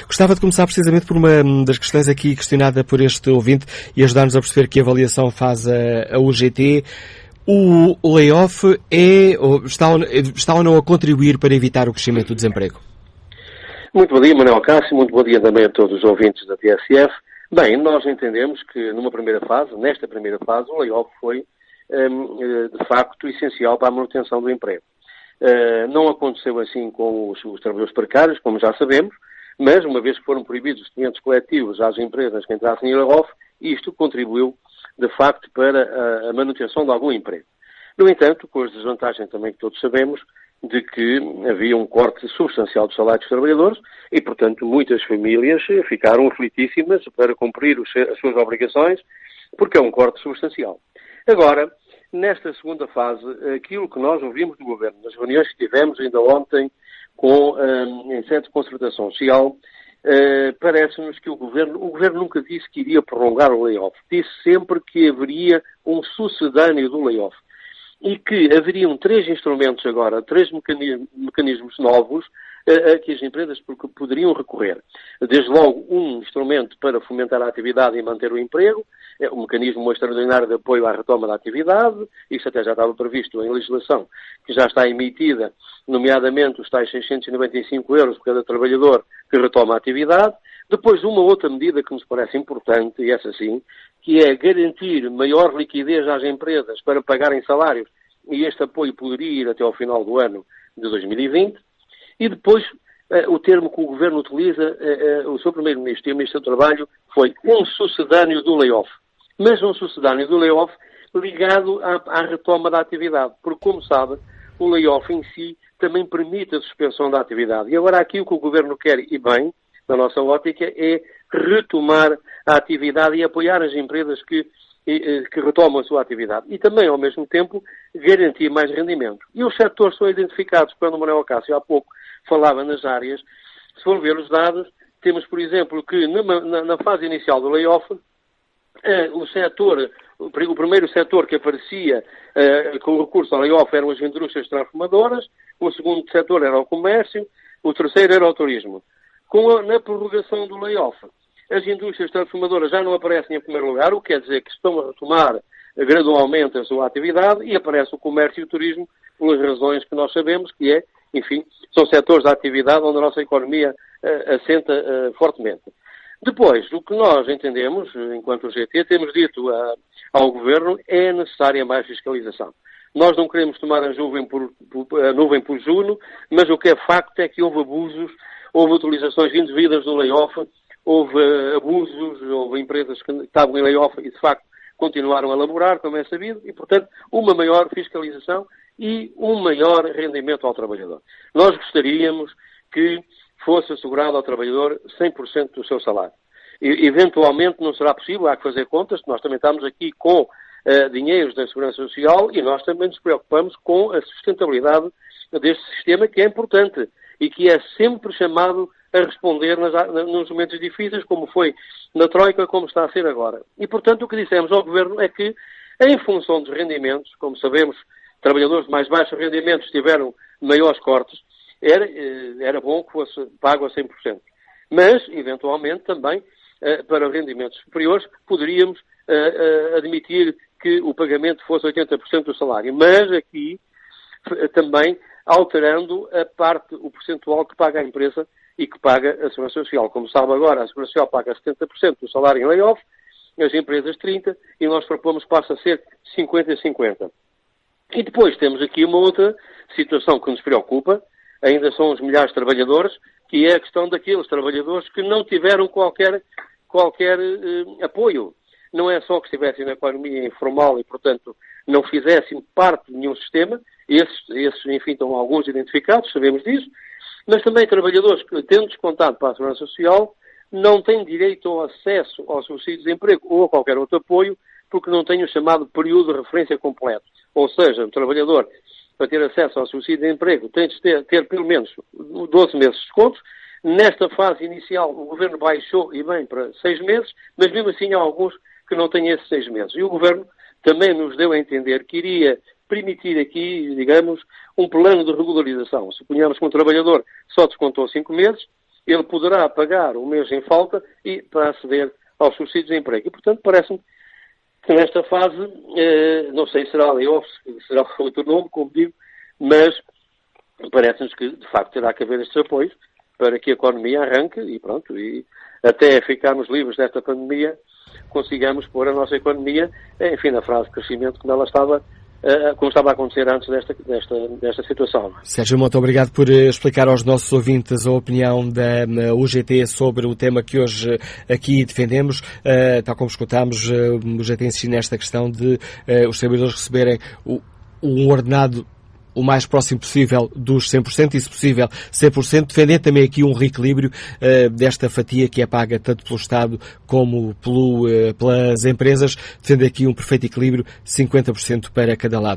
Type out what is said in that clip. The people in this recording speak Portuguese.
Gostava de começar precisamente por uma das questões aqui questionada por este ouvinte e ajudar-nos a perceber que avaliação faz a UGT. O layoff está ou não a contribuir para evitar o crescimento do desemprego? Muito bom dia, Manuel Cássio. Muito bom dia também a todos os ouvintes da TSF. Bem, nós entendemos que nesta primeira fase, o layoff foi, de facto, essencial para a manutenção do emprego. Não aconteceu assim com os trabalhadores precários, como já sabemos, mas uma vez que foram proibidos os expedientes coletivos às empresas que entrassem em layoff, isto contribuiu, de facto, para a manutenção de algum emprego. No entanto, com as desvantagens também que todos sabemos, de que havia um corte substancial dos salários dos trabalhadores e, portanto, muitas famílias ficaram aflitíssimas para cumprir as suas obrigações, porque é um corte substancial. Agora, nesta segunda fase, aquilo que nós ouvimos do Governo, nas reuniões que tivemos ainda ontem em sede de concertação social, parece-nos que o Governo nunca disse que iria prolongar o layoff. Disse sempre que haveria um sucedâneo do layoff. E que haveriam 3 instrumentos agora, 3 mecanismos novos a que as empresas poderiam recorrer. Desde logo, um instrumento para fomentar a atividade e manter o emprego, o mecanismo extraordinário de apoio à retoma da atividade, isso até já estava previsto em legislação, que já está emitida, nomeadamente os tais 695 euros por cada trabalhador que retoma a atividade. Depois, uma outra medida que nos parece importante, e essa sim, que é garantir maior liquidez às empresas para pagarem salários, e este apoio poderia ir até ao final do ano de 2020. E depois, o termo que o Governo utiliza, o seu Primeiro-Ministro e o Ministro do Trabalho, foi um sucedâneo do layoff. Mas um sucedâneo do layoff ligado à retoma da atividade. Porque, como sabe, o layoff em si também permite a suspensão da atividade. E agora aqui o que o Governo quer, e bem, na nossa ótica, é retomar a atividade e apoiar as empresas que retomam a sua atividade. E também, ao mesmo tempo, garantir mais rendimento. E os setores são identificados, quando o Manuel Cássio há pouco falava nas áreas. Se for ver os dados, temos, por exemplo, que na fase inicial do layoff, o primeiro setor que aparecia com recurso ao layoff eram as indústrias transformadoras, o segundo setor era o comércio, o terceiro era o turismo. Na prorrogação do layoff, as indústrias transformadoras já não aparecem em primeiro lugar, o que quer dizer que estão a retomar gradualmente a sua atividade, e aparece o comércio e o turismo pelas razões que nós sabemos, que enfim, são setores da atividade onde a nossa economia assenta fortemente. Depois, o que nós entendemos, enquanto o GT, temos dito ao Governo, é necessária mais fiscalização. Nós não queremos tomar a nuvem por Juno, mas o que é facto é que houve abusos, houve utilizações indevidas do layoff, houve abusos, houve empresas que estavam em layoff e, de facto, continuaram a laborar, como é sabido, e, portanto, uma maior fiscalização e um maior rendimento ao trabalhador. Nós gostaríamos que fosse assegurado ao trabalhador 100% do seu salário. E, eventualmente não será possível, há que fazer contas, nós também estamos aqui com dinheiros da Segurança Social e nós também nos preocupamos com a sustentabilidade deste sistema, que é importante e que é sempre chamado a responder nos momentos difíceis, como foi na Troika, como está a ser agora. E, portanto, o que dissemos ao Governo é que, em função dos rendimentos, como sabemos, trabalhadores de mais baixos rendimentos tiveram maiores cortes, era bom que fosse pago a 100%. Mas, eventualmente, também, para rendimentos superiores, poderíamos admitir que o pagamento fosse 80% do salário. Mas aqui, também, alterando o percentual que paga a empresa e que paga a Segurança Social. Como sabe agora, a Segurança Social paga 70% do salário em layoff, as empresas 30%, e nós propomos que passe a ser 50-50. E depois temos aqui uma outra situação que nos preocupa, ainda são os milhares de trabalhadores, que é a questão daqueles trabalhadores que não tiveram qualquer apoio. Não é só que estivessem na economia informal e, portanto, não fizessem parte de nenhum sistema. Esses, enfim, estão alguns identificados, sabemos disso. Mas também trabalhadores que, tendo descontado para a Segurança Social, não têm direito ao acesso ao subsídio de desemprego ou a qualquer outro apoio, porque não têm o chamado período de referência completo. Ou seja, o trabalhador, para ter acesso ao subsídio de emprego, tem de ter pelo menos 12 meses de descontos. Nesta fase inicial, o Governo baixou e bem para 6 meses, mas mesmo assim há alguns que não têm esses 6 meses. E o Governo também nos deu a entender que iria permitir aqui, digamos, um plano de regularização. Suponhamos que um trabalhador só descontou 5 meses, ele poderá pagar o mês em falta e para aceder aos subsídios de emprego. E, portanto, parece-me que nesta fase, não sei se será layoff, será outro nome, como digo, mas parece-nos que, de facto, terá que haver estes apoios para que a economia arranque e pronto, e até ficarmos livres desta pandemia, consigamos pôr a nossa economia, enfim, na fase de crescimento como ela estava, como estava a acontecer antes desta situação. Sérgio, muito obrigado por explicar aos nossos ouvintes a opinião da UGT sobre o tema que hoje aqui defendemos. Tal como escutámos, o UGT insiste nesta questão de os trabalhadores receberem um ordenado o mais próximo possível dos 100%, e se possível 100%, defendendo também aqui um reequilíbrio desta fatia que é paga tanto pelo Estado como pelas empresas, defende aqui um perfeito equilíbrio, 50% para cada lado.